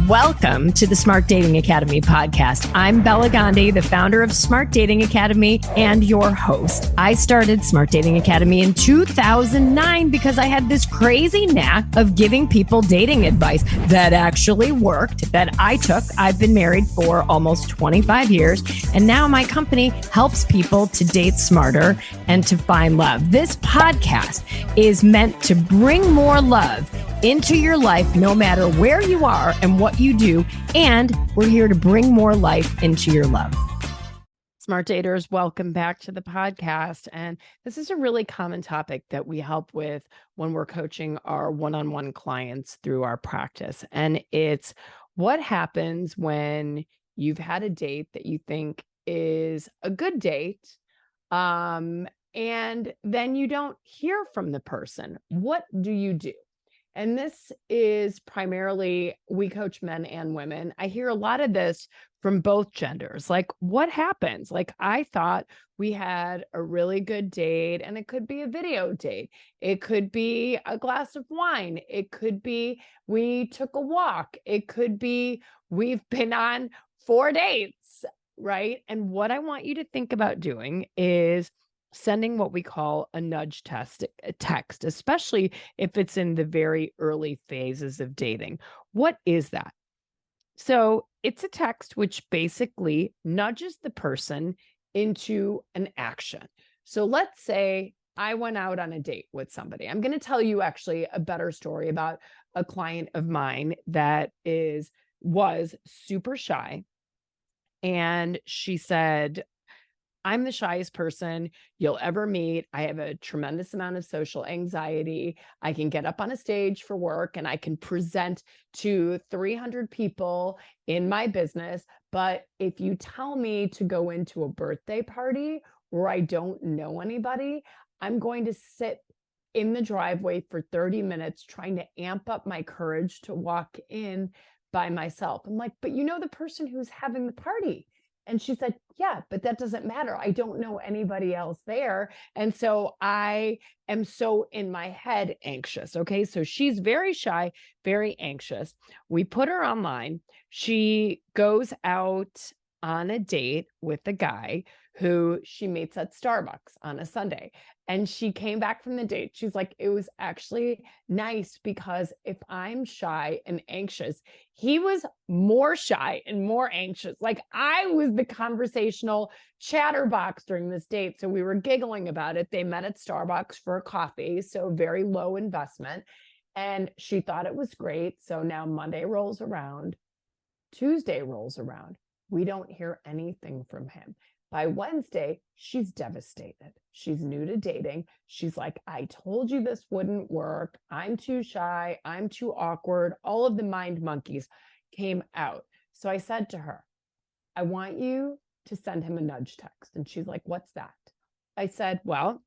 Welcome to the Smart Dating Academy podcast. I'm Bela, the founder of Smart Dating Academy and your host. I started Smart Dating Academy in 2009 because I had this crazy knack of giving people dating advice that actually worked, that I took. I've been married for almost 25 years, and now my company helps people to date smarter and to find love. This podcast is meant to bring more love into your life, no matter where you are and what you do. And we're here to bring more life into your love. Smart daters, welcome back to the podcast. And this is a really common topic that we help with when we're coaching our one-on-one clients through our practice. And it's what happens when you've had a date that you think is a good date, and then you don't hear from the person. What do you do? And this is primarily, we coach men and women. I hear a lot of this from both genders. Like, what happens? Like, I thought we had a really good date, and it could be a video date. It could be a glass of wine. It could be we took a walk. It could be we've been on 4 dates, right? And what I want you to think about doing is sending what we call a nudge text, especially if it's in the very early phases of dating. What is that? So it's a text which basically nudges the person into an action. So let's say I went out on a date with somebody. I'm going to tell you actually a better story about a client of mine that was super shy. And she said, I'm the shyest person you'll ever meet. I have a tremendous amount of social anxiety. I can get up on a stage for work and I can present to 300 people in my business. But if you tell me to go into a birthday party where I don't know anybody, I'm going to sit in the driveway for 30 minutes trying to amp up my courage to walk in by myself. I'm like, but you know the person who's having the party. And she said, yeah, but that doesn't matter. I don't know anybody else there. And so I am so in my head anxious. Okay. So she's very shy, very anxious. We put her online. She goes out on a date with a guy who she meets at Starbucks on a Sunday. And she came back from the date. She's like, it was actually nice because if I'm shy and anxious, he was more shy and more anxious. Like I was the conversational chatterbox during this date. So we were giggling about it. They met at Starbucks for a coffee. So very low investment. And she thought it was great. So now Monday rolls around, Tuesday rolls around. We don't hear anything from him. By Wednesday, she's devastated. She's new to dating. She's like, I told you this wouldn't work. I'm too shy. I'm too awkward. All of the mind monkeys came out. So I said to her, I want you to send him a nudge text. And she's like, what's that? I said, well,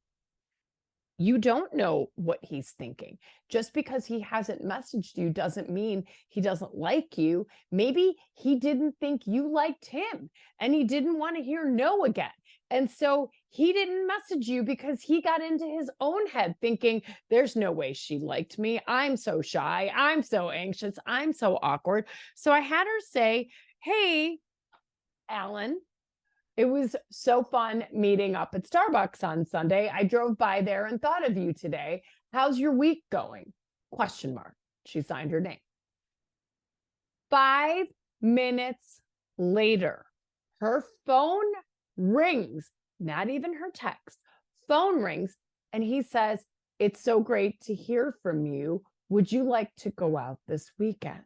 you don't know what he's thinking. Just because he hasn't messaged you doesn't mean he doesn't like you. Maybe he didn't think you liked him and he didn't want to hear no again. And so he didn't message you because he got into his own head thinking, there's no way she liked me. I'm so shy. I'm so anxious. I'm so awkward. So I had her say, hey, Alan, it was so fun meeting up at Starbucks on Sunday. I drove by there and thought of you today. How's your week going? ? She signed her name. 5 minutes later, her phone rings, not even her text. Phone rings, and he says, it's so great to hear from you. Would you like to go out this weekend?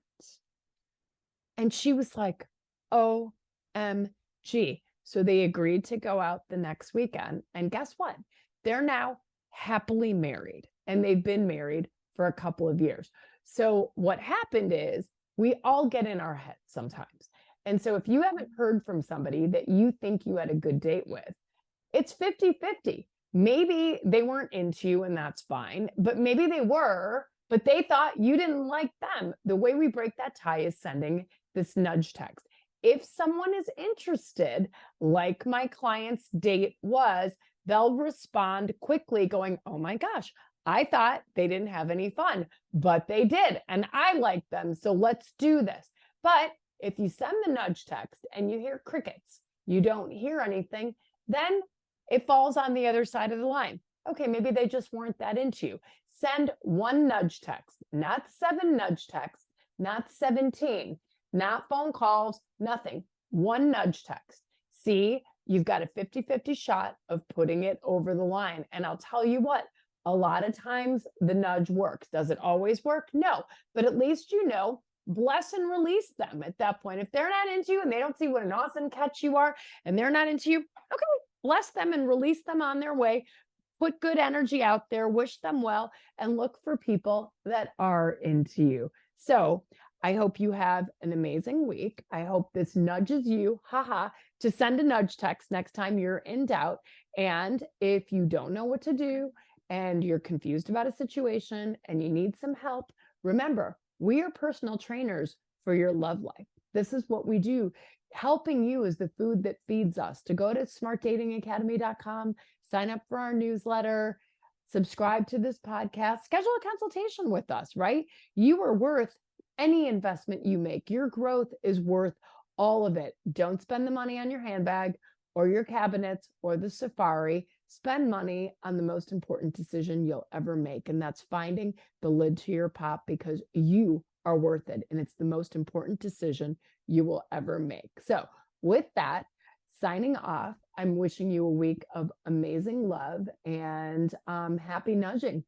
And she was like, OMG. So they agreed to go out the next weekend. And guess what? They're now happily married, and they've been married for a couple of years. So what happened is we all get in our heads sometimes. And so if you haven't heard from somebody that you think you had a good date with, it's 50-50. Maybe they weren't into you and that's fine, but maybe they were, but they thought you didn't like them. The way we break that tie is sending this nudge text. If someone is interested, like my client's date was, they'll respond quickly going, oh my gosh, I thought they didn't have any fun, but they did. And I like them. So let's do this. But if you send the nudge text and you hear crickets, you don't hear anything, then it falls on the other side of the line. Okay, maybe they just weren't that into you. Send one nudge text, not 7 nudge texts, not 17, not phone calls, nothing. One nudge text. See, you've got a 50-50 shot of putting it over the line. And I'll tell you what, a lot of times the nudge works. Does it always work? No, but at least you know, bless and release them at that point. If they're not into you and they don't see what an awesome catch you are and they're not into you, okay, bless them and release them on their way. Put good energy out there, wish them well, and look for people that are into you. So I hope you have an amazing week. I hope this nudges you, to send a nudge text next time you're in doubt. And if you don't know what to do and you're confused about a situation and you need some help, remember, we are personal trainers for your love life. This is what we do. Helping you is the food that feeds us. To go to smartdatingacademy.com, sign up for our newsletter, subscribe to this podcast, schedule a consultation with us, right? You are worth any investment you make. Your growth is worth all of it. Don't spend the money on your handbag or your cabinets or the safari. Spend money on the most important decision you'll ever make. And that's finding the lid to your pop, because you are worth it. And it's the most important decision you will ever make. So with that, signing off, I'm wishing you a week of amazing love and happy nudging.